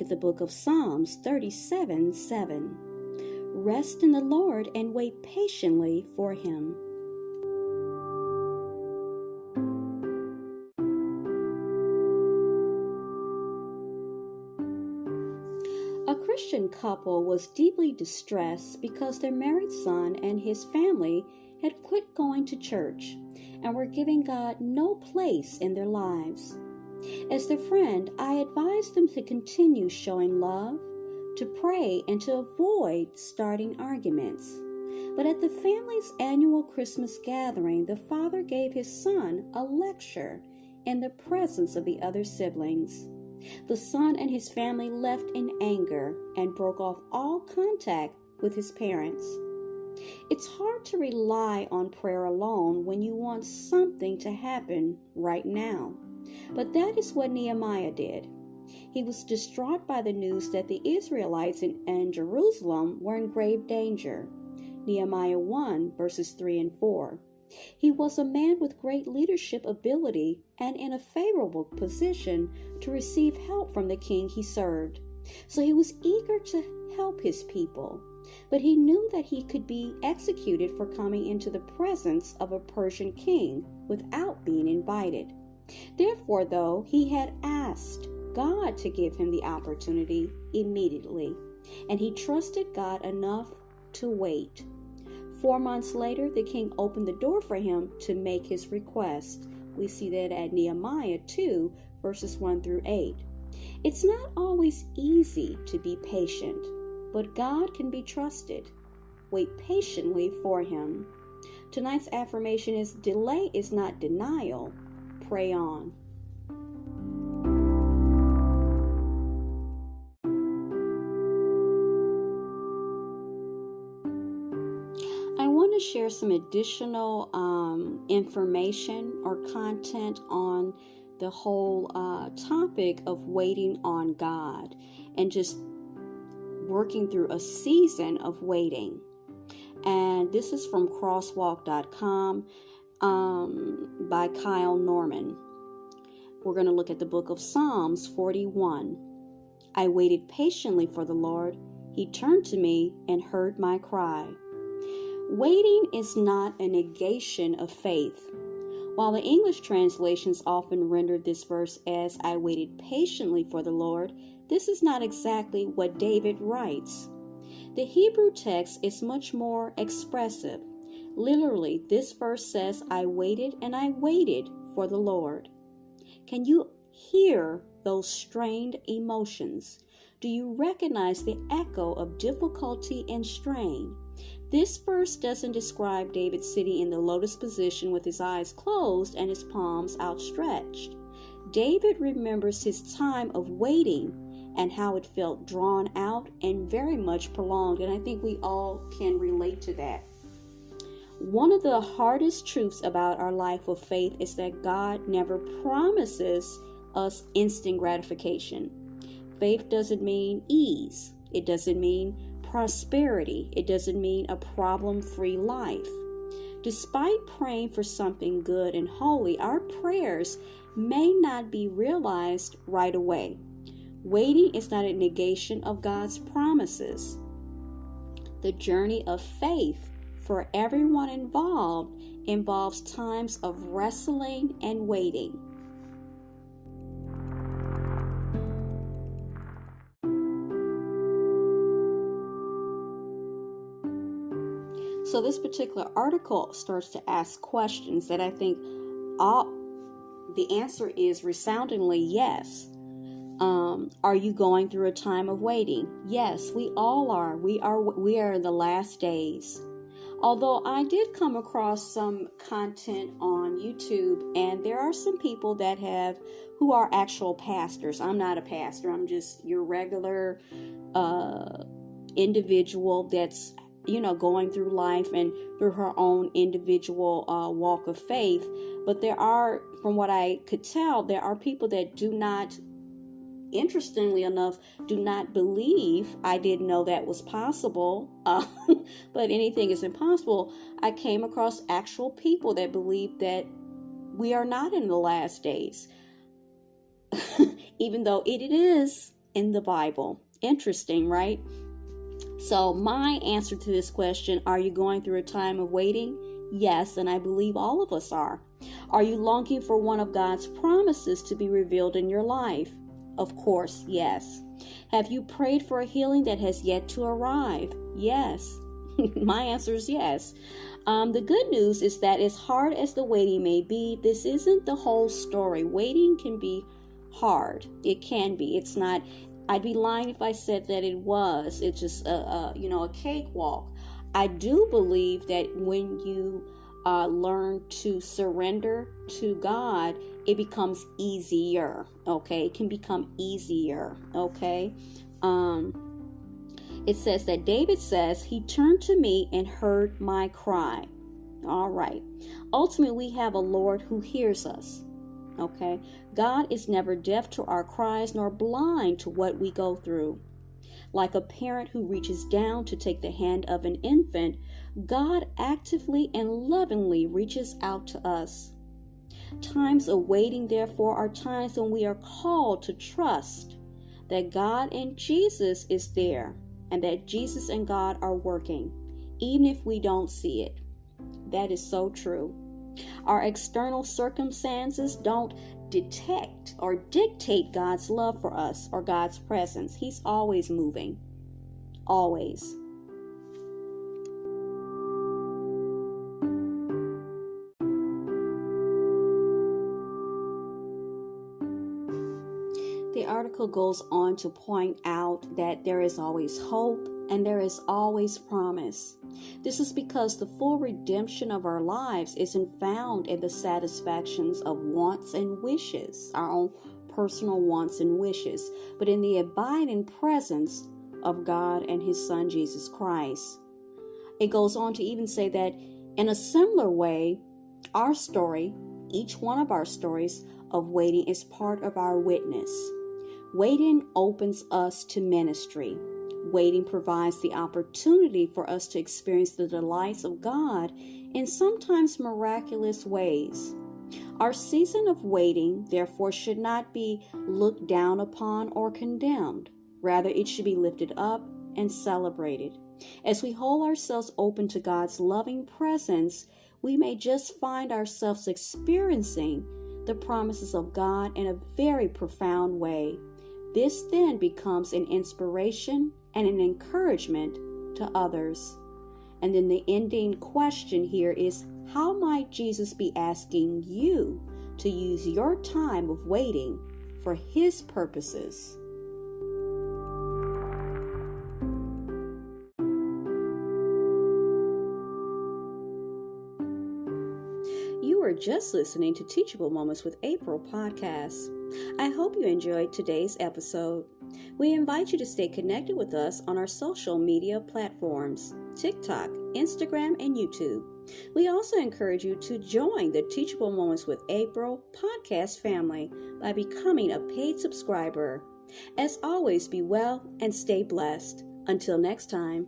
look at the book of Psalms 37:7. Rest in the Lord and wait patiently for Him. A Christian couple was deeply distressed because their married son and his family had quit going to church and were giving God no place in their lives. As their friend, I advised them to continue showing love, to pray, and to avoid starting arguments. But at the family's annual Christmas gathering, the father gave his son a lecture in the presence of the other siblings. The son and his family left in anger and broke off all contact with his parents. It's hard to rely on prayer alone when you want something to happen right now. But that is what Nehemiah did. He was distraught by the news that the Israelites in Jerusalem were in grave danger. Nehemiah 1, verses 3 and 4. He was a man with great leadership ability and in a favorable position to receive help from the king he served. So he was eager to help his people, but he knew that he could be executed for coming into the presence of a Persian king without being invited. Therefore, though, he had asked God to give him the opportunity immediately, and he trusted God enough to wait. 4 months later, the king opened the door for him to make his request. We see that at Nehemiah 2, verses 1 through 8. It's not always easy to be patient, but God can be trusted. Wait patiently for Him. Tonight's affirmation is, delay is not denial. Pray on. I want to share some additional information or content on the whole topic of waiting on God and just working through a season of waiting. And this is from crosswalk.com by Kyle Norman. We're going to look at the book of Psalms 41. I waited patiently for the Lord. He turned to me and heard my cry. Waiting is not a negation of faith. While the English translations often rendered this verse as, I waited patiently for the Lord, this is not exactly what David writes. The Hebrew text is much more expressive. Literally, this verse says, I waited and I waited for the Lord. Can you hear those strained emotions? Do you recognize the echo of difficulty and strain? This verse doesn't describe David sitting in the lotus position with his eyes closed and his palms outstretched. David remembers his time of waiting and how it felt drawn out and very much prolonged, and I think we all can relate to that. One of the hardest truths about our life of faith is that God never promises us instant gratification. Faith doesn't mean ease. It doesn't mean prosperity. It doesn't mean a problem-free life. Despite praying for something good and holy, our prayers may not be realized right away. Waiting is not a negation of God's promises. The journey of faith for everyone involved involves times of wrestling and waiting. So this particular article starts to ask questions that I think the answer is resoundingly yes. Are you going through a time of waiting? Yes, we all are. We are in the last days. Although I did come across some content on YouTube, and there are some people who are actual pastors. I'm not a pastor. I'm just your regular individual that's going through life and through her own individual walk of faith. But there are, from what I could tell, there are people that do not, interestingly enough, do not believe. I didn't know that was possible, but anything is impossible. I came across actual people that believe that we are not in the last days, even though it is in the Bible. Interesting, right? So my answer to this question, are you going through a time of waiting? Yes, and I believe all of us are. Are you longing for one of God's promises to be revealed in your life? Of course, yes. Have you prayed for a healing that has yet to arrive? Yes. My answer is yes. The good news is that as hard as the waiting may be, this isn't the whole story. Waiting can be hard. It can be. It's not. I'd be lying if I said that it was. It's just a cakewalk. I do believe that when you learn to surrender to God, it becomes easier. Okay, it can become easier. Okay. It says that David says, he turned to me and heard my cry. All right. Ultimately, we have a Lord who hears us. Okay. God is never deaf to our cries nor blind to what we go through. Like a parent who reaches down to take the hand of an infant, God actively and lovingly reaches out to us. Times of waiting, therefore, are times when we are called to trust that God and Jesus is there, and that Jesus and God are working, even if we don't see it. That is so true. Our external circumstances don't detect or dictate God's love for us or God's presence. He's always moving. Always. The article goes on to point out that there is always hope and there is always promise. This is because the full redemption of our lives isn't found in the satisfactions of wants and wishes, our own personal wants and wishes, but in the abiding presence of God and His Son, Jesus Christ. It goes on to even say that in a similar way, our story, each one of our stories of waiting, is part of our witness. Waiting opens us to ministry. Waiting provides the opportunity for us to experience the delights of God in sometimes miraculous ways. Our season of waiting, therefore, should not be looked down upon or condemned. Rather, it should be lifted up and celebrated. As we hold ourselves open to God's loving presence, we may just find ourselves experiencing the promises of God in a very profound way. This then becomes an inspiration and an encouragement to others. And then the ending question here is, how might Jesus be asking you to use your time of waiting for His purposes? You were just listening to Teachable Moments with April podcast. I hope you enjoyed today's episode. We invite you to stay connected with us on our social media platforms, TikTok, Instagram, and YouTube. We also encourage you to join the Teachable Moments with April podcast family by becoming a paid subscriber. As always, be well and stay blessed. Until next time.